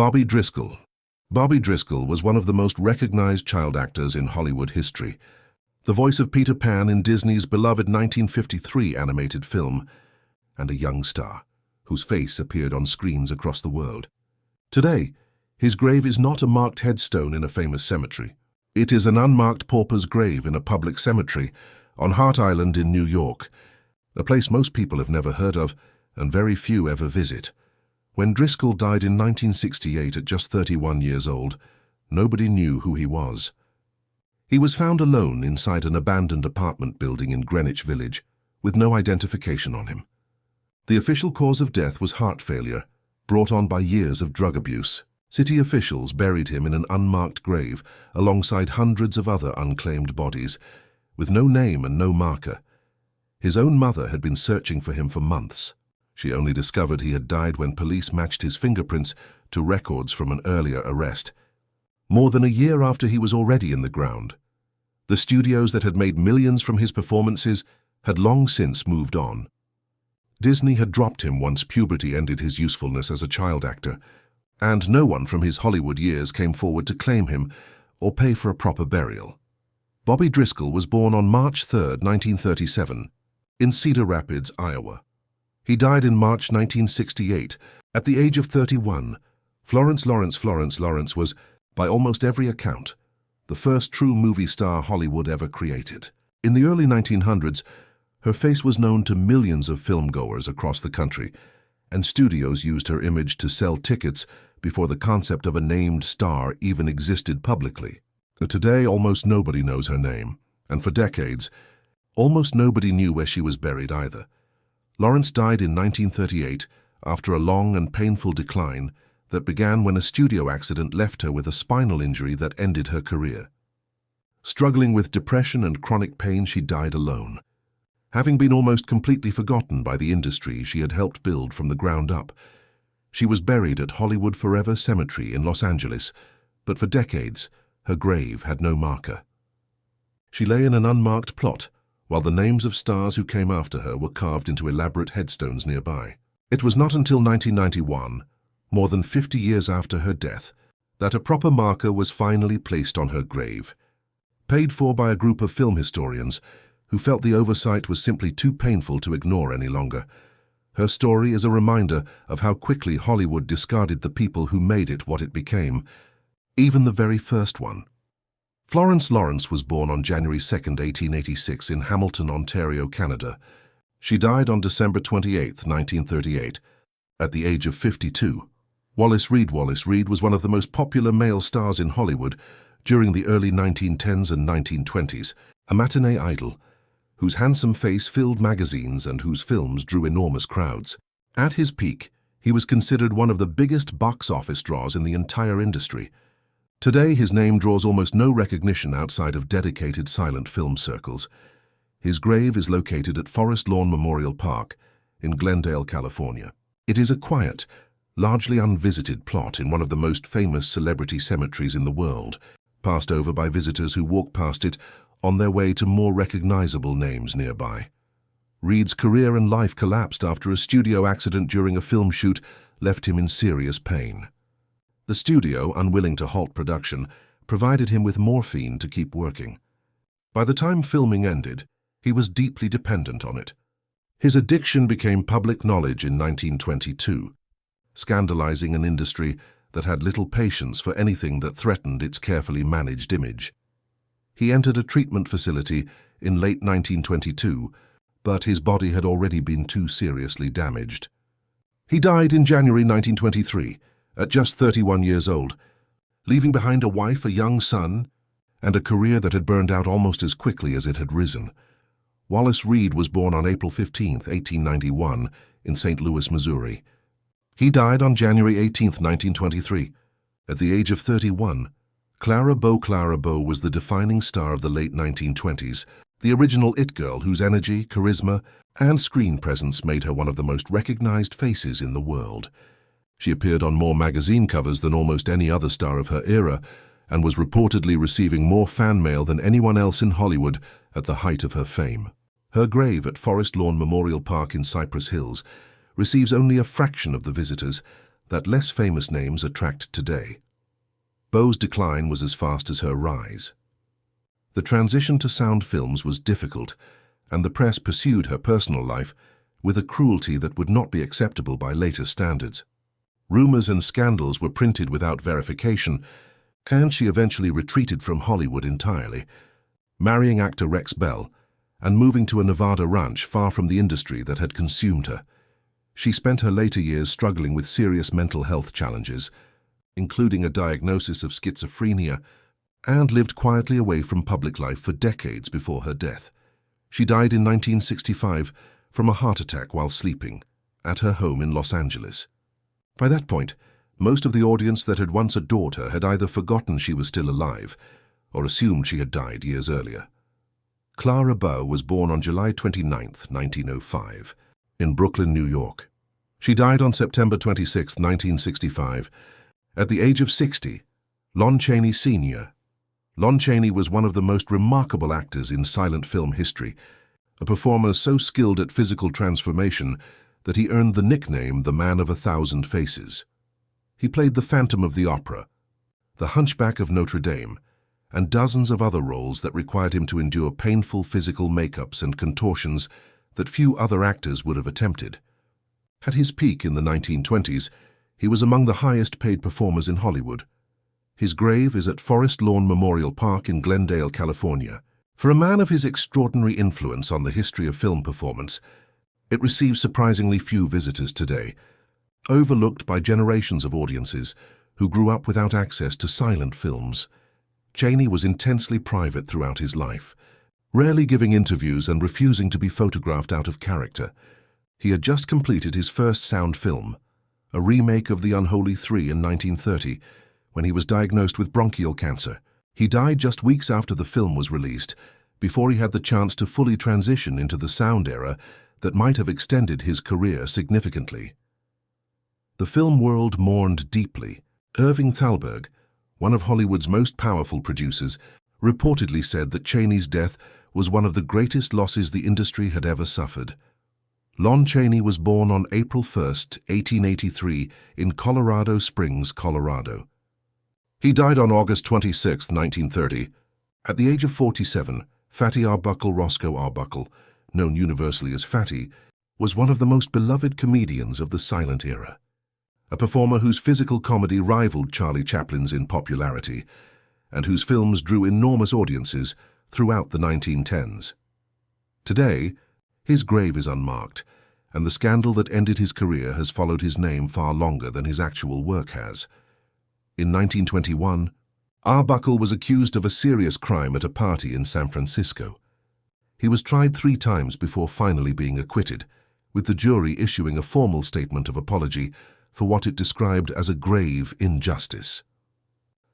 Bobby Driscoll. Bobby Driscoll was one of the most recognized child actors in Hollywood history. The voice of Peter Pan in Disney's beloved 1953 animated film, and a young star whose face appeared on screens across the world. Today, his grave is not a marked headstone in a famous cemetery. It is an unmarked pauper's grave in a public cemetery on Hart Island in New York, a place most people have never heard of and very few ever visit. When Driscoll died in 1968 at just 31 years old, nobody knew who he was. He was found alone inside an abandoned apartment building in Greenwich Village, with no identification on him. The official cause of death was heart failure, brought on by years of drug abuse. City officials buried him in an unmarked grave alongside hundreds of other unclaimed bodies, with no name and no marker. His own mother had been searching for him for months. She only discovered he had died when police matched his fingerprints to records from an earlier arrest, more than a year after he was already in the ground. The studios that had made millions from his performances had long since moved on. Disney had dropped him once puberty ended his usefulness as a child actor, and no one from his Hollywood years came forward to claim him or pay for a proper burial. Bobby Driscoll was born on March 3, 1937, in Cedar Rapids, Iowa. He died in March 1968, at the age of 31. Florence Lawrence was, by almost every account, the first true movie star Hollywood ever created. In the early 1900s, her face was known to millions of filmgoers across the country, and studios used her image to sell tickets before the concept of a named star even existed publicly. Today, almost nobody knows her name, and for decades, almost nobody knew where she was buried either. Lawrence died in 1938 after a long and painful decline that began when a studio accident left her with a spinal injury that ended her career. Struggling with depression and chronic pain, she died alone. Having been almost completely forgotten by the industry she had helped build from the ground up, she was buried at Hollywood Forever Cemetery in Los Angeles, but for decades, her grave had no marker. She lay in an unmarked plot, while the names of stars who came after her were carved into elaborate headstones nearby. It was not until 1991, more than 50 years after her death, that a proper marker was finally placed on her grave. Paid for by a group of film historians who felt the oversight was simply too painful to ignore any longer. Her story is a reminder of how quickly Hollywood discarded the people who made it what it became, even the very first one. Florence Lawrence was born on January 2, 1886 in Hamilton, Ontario, Canada. She died on December 28, 1938, at the age of 52. Wallace Reid was one of the most popular male stars in Hollywood during the early 1910s and 1920s, a matinee idol whose handsome face filled magazines and whose films drew enormous crowds. At his peak, he was considered one of the biggest box office draws in the entire industry. Today, his name draws almost no recognition outside of dedicated silent film circles. His grave is located at Forest Lawn Memorial Park in Glendale, California. It is a quiet, largely unvisited plot in one of the most famous celebrity cemeteries in the world, passed over by visitors who walk past it on their way to more recognizable names nearby. Reid's career and life collapsed after a studio accident during a film shoot left him in serious pain. The studio, unwilling to halt production, provided him with morphine to keep working. By the time filming ended, he was deeply dependent on it. His addiction became public knowledge in 1922, scandalizing an industry that had little patience for anything that threatened its carefully managed image. He entered a treatment facility in late 1922, but his body had already been too seriously damaged. He died in January 1923, at just 31 years old, leaving behind a wife, a young son, and a career that had burned out almost as quickly as it had risen. Wallace Reid was born on April 15, 1891, in St. Louis, Missouri. He died on January 18, 1923, at the age of 31. Clara Bow was the defining star of the late 1920s, the original it girl whose energy, charisma, and screen presence made her one of the most recognized faces in the world. She appeared on more magazine covers than almost any other star of her era, and was reportedly receiving more fan mail than anyone else in Hollywood at the height of her fame. Her grave at Forest Lawn Memorial Park in Cypress Hills receives only a fraction of the visitors that less famous names attract today. Bow's decline was as fast as her rise. The transition to sound films was difficult, and the press pursued her personal life with a cruelty that would not be acceptable by later standards. Rumors and scandals were printed without verification, and she eventually retreated from Hollywood entirely, marrying actor Rex Bell and moving to a Nevada ranch far from the industry that had consumed her. She spent her later years struggling with serious mental health challenges, including a diagnosis of schizophrenia, and lived quietly away from public life for decades before her death. She died in 1965 from a heart attack while sleeping at her home in Los Angeles. By that point, most of the audience that had once adored her had either forgotten she was still alive or assumed she had died years earlier. Clara Bow was born on July 29, 1905, in Brooklyn, New York. She died on September 26, 1965, at the age of 60. Lon Chaney Sr. Lon Chaney was one of the most remarkable actors in silent film history, a performer so skilled at physical transformation that he earned the nickname the Man of a Thousand Faces. He played the Phantom of the Opera, the Hunchback of Notre Dame, and dozens of other roles that required him to endure painful physical makeups and contortions that few other actors would have attempted. At his peak in the 1920s, he was among the highest-paid performers in Hollywood. His grave is at Forest Lawn Memorial Park in Glendale, California. For a man of his extraordinary influence on the history of film performance, it receives surprisingly few visitors today, overlooked by generations of audiences who grew up without access to silent films. Chaney was intensely private throughout his life, rarely giving interviews and refusing to be photographed out of character. He had just completed his first sound film, a remake of The Unholy Three in 1930, when he was diagnosed with bronchial cancer. He died just weeks after the film was released, before he had the chance to fully transition into the sound era that might have extended his career significantly. The film world mourned deeply. Irving Thalberg, one of Hollywood's most powerful producers, reportedly said that Chaney's death was one of the greatest losses the industry had ever suffered. Lon Chaney was born on April 1, 1883, in Colorado Springs, Colorado. He died on August 26, 1930. At the age of 47, Fatty Arbuckle Roscoe Arbuckle, known universally as Fatty, was one of the most beloved comedians of the silent era, a performer whose physical comedy rivaled Charlie Chaplin's in popularity, and whose films drew enormous audiences throughout the 1910s. Today, his grave is unmarked, and the scandal that ended his career has followed his name far longer than his actual work has. In 1921, Arbuckle was accused of a serious crime at a party in San Francisco. He was tried 3 times before finally being acquitted, with the jury issuing a formal statement of apology for what it described as a grave injustice.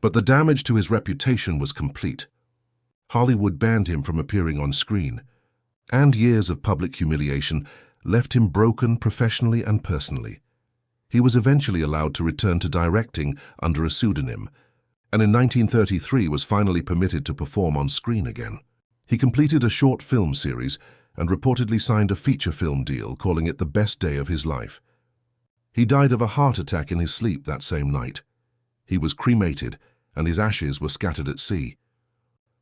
But the damage to his reputation was complete. Hollywood banned him from appearing on screen, and years of public humiliation left him broken professionally and personally. He was eventually allowed to return to directing under a pseudonym, and in 1933 was finally permitted to perform on screen again. He completed a short film series and reportedly signed a feature film deal, calling it the best day of his life. He died of a heart attack in his sleep that same night. He was cremated, and his ashes were scattered at sea.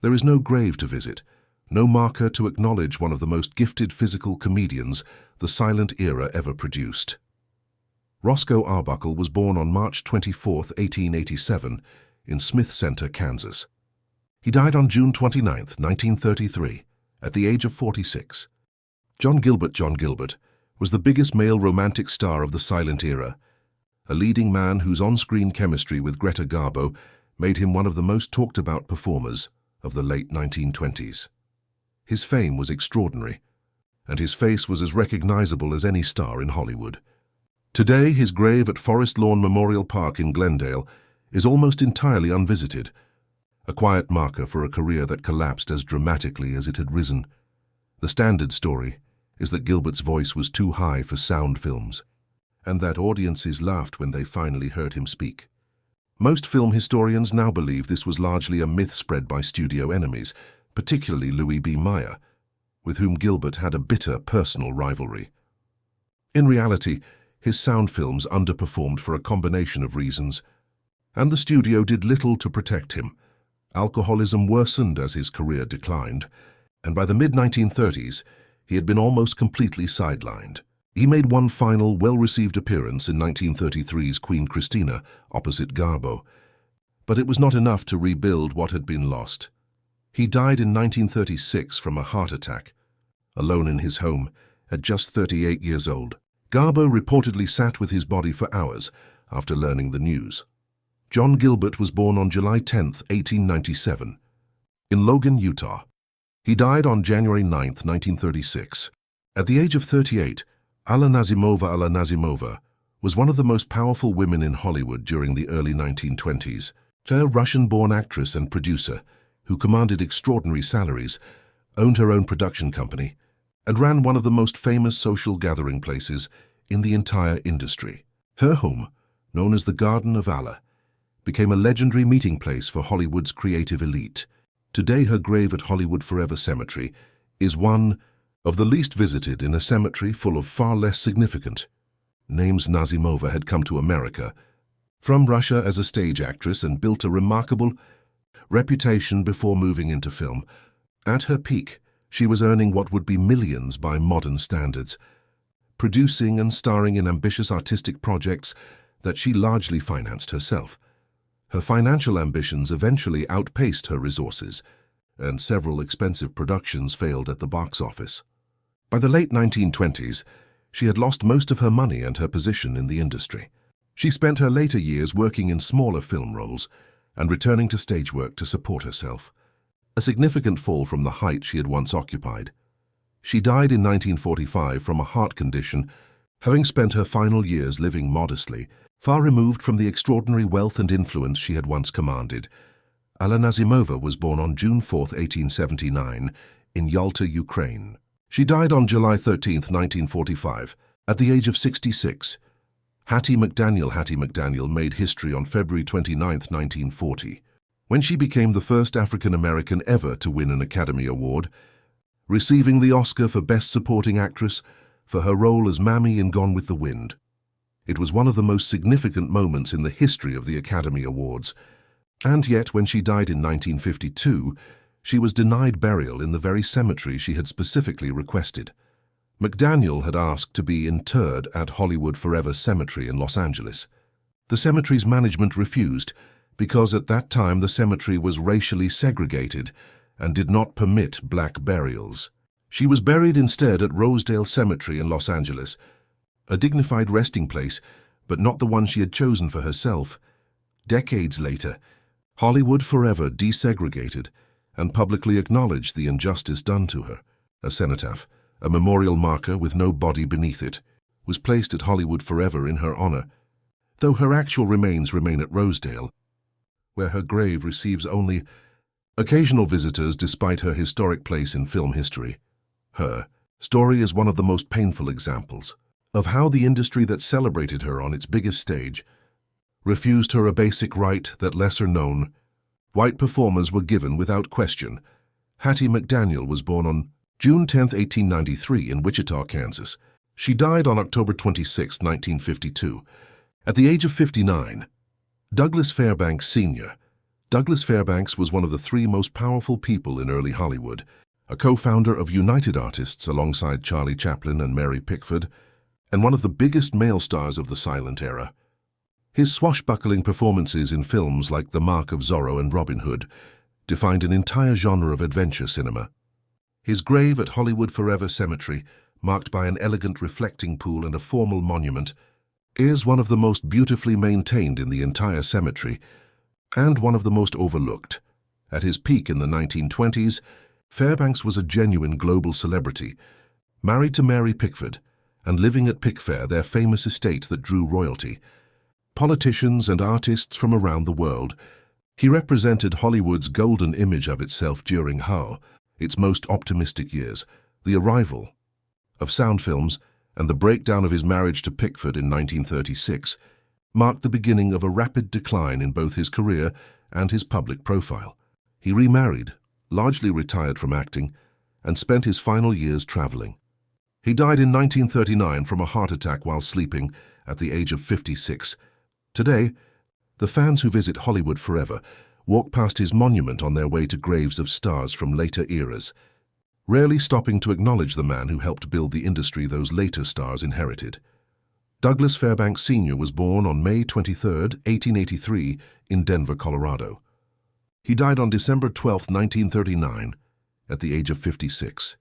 There is no grave to visit, no marker to acknowledge one of the most gifted physical comedians the silent era ever produced. Roscoe Arbuckle was born on March 24, 1887, in Smith Center, Kansas. He died on June 29, 1933, at the age of 46. John Gilbert was the biggest male romantic star of the silent era, a leading man whose on-screen chemistry with Greta Garbo made him one of the most talked-about performers of the late 1920s. His fame was extraordinary, and his face was as recognizable as any star in Hollywood. Today, his grave at Forest Lawn Memorial Park in Glendale is almost entirely unvisited, a quiet marker for a career that collapsed as dramatically as it had risen. The standard story is that Gilbert's voice was too high for sound films, and that audiences laughed when they finally heard him speak. Most film historians now believe this was largely a myth spread by studio enemies, particularly Louis B. Mayer, with whom Gilbert had a bitter personal rivalry. In reality, His sound films underperformed for a combination of reasons, and the studio did little to protect him. Alcoholism worsened as his career declined, and by the mid-1930s, he had been almost completely sidelined. He made one final, well-received appearance in 1933's Queen Christina opposite Garbo, but it was not enough to rebuild what had been lost. He died in 1936 from a heart attack, alone in his home, at just 38 years old. Garbo reportedly sat with his body for hours after learning the news. John Gilbert was born on July 10, 1897, in Logan, Utah. He died on January 9, 1936. At the age of 38, Alla Nazimova was one of the most powerful women in Hollywood during the early 1920s. A Russian-born actress and producer who commanded extraordinary salaries, owned her own production company, and ran one of the most famous social gathering places in the entire industry. Her home, known as the Garden of Alla, became a legendary meeting place for Hollywood's creative elite. Today, her grave at Hollywood Forever Cemetery is one of the least visited in a cemetery full of far less significant names. Nazimova had come to America from Russia as a stage actress and built a remarkable reputation before moving into film. At her peak, she was earning what would be millions by modern standards, producing and starring in ambitious artistic projects that she largely financed herself. Her financial ambitions eventually outpaced her resources, and several expensive productions failed at the box office. By the late 1920s, she had lost most of her money and her position in the industry. She spent her later years working in smaller film roles and returning to stage work to support herself, a significant fall from the height she had once occupied. She died in 1945 from a heart condition, having spent her final years living modestly, far removed from the extraordinary wealth and influence she had once commanded. Alla Nazimova was born on June 4, 1879, in Yalta, Ukraine. She died on July 13, 1945, at the age of 66. Hattie McDaniel made history on February 29, 1940, when she became the first African-American ever to win an Academy Award, receiving the Oscar for Best Supporting Actress for her role as Mammy in Gone with the Wind. It was one of the most significant moments in the history of the Academy Awards, and yet when she died in 1952, she was denied burial in the very cemetery she had specifically requested. McDaniel had asked to be interred at Hollywood Forever Cemetery in Los Angeles. The cemetery's management refused because at that time the cemetery was racially segregated and did not permit black burials. She was buried instead at Rosedale Cemetery in Los Angeles, a dignified resting place, but not the one she had chosen for herself. Decades later, Hollywood Forever desegregated and publicly acknowledged the injustice done to her. A cenotaph, a memorial marker with no body beneath it, was placed at Hollywood Forever in her honor, though her actual remains remain at Rosedale, where her grave receives only occasional visitors despite her historic place in film history. Her story is one of the most painful examples of how the industry that celebrated her on its biggest stage refused her a basic right that lesser-known white performers were given without question. Hattie McDaniel was born on June 10, 1893 in Wichita, Kansas. She died on October 26, 1952, at the age of 59. Douglas Fairbanks Sr. Douglas Fairbanks was one of the three most powerful people in early Hollywood, a co-founder of United Artists alongside Charlie Chaplin and Mary Pickford, and one of the biggest male stars of the silent era. His swashbuckling performances in films like The Mark of Zorro and Robin Hood defined an entire genre of adventure cinema. His grave at Hollywood Forever Cemetery, marked by an elegant reflecting pool and a formal monument, is one of the most beautifully maintained in the entire cemetery and one of the most overlooked. At his peak in the 1920s, Fairbanks was a genuine global celebrity, married to Mary Pickford and living at Pickfair, their famous estate that drew royalty, politicians and artists from around the world. He represented Hollywood's golden image of itself during its most optimistic years. The arrival of sound films and the breakdown of his marriage to Pickford in 1936 marked the beginning of a rapid decline in both his career and his public profile. He remarried, largely retired from acting, and spent his final years traveling. He died in 1939 from a heart attack while sleeping at the age of 56. Today, the fans who visit Hollywood forever walk past his monument on their way to graves of stars from later eras, rarely stopping to acknowledge the man who helped build the industry those later stars inherited. Douglas Fairbanks Sr. was born on May 23, 1883, in Denver, Colorado. He died on December 12, 1939, at the age of 56.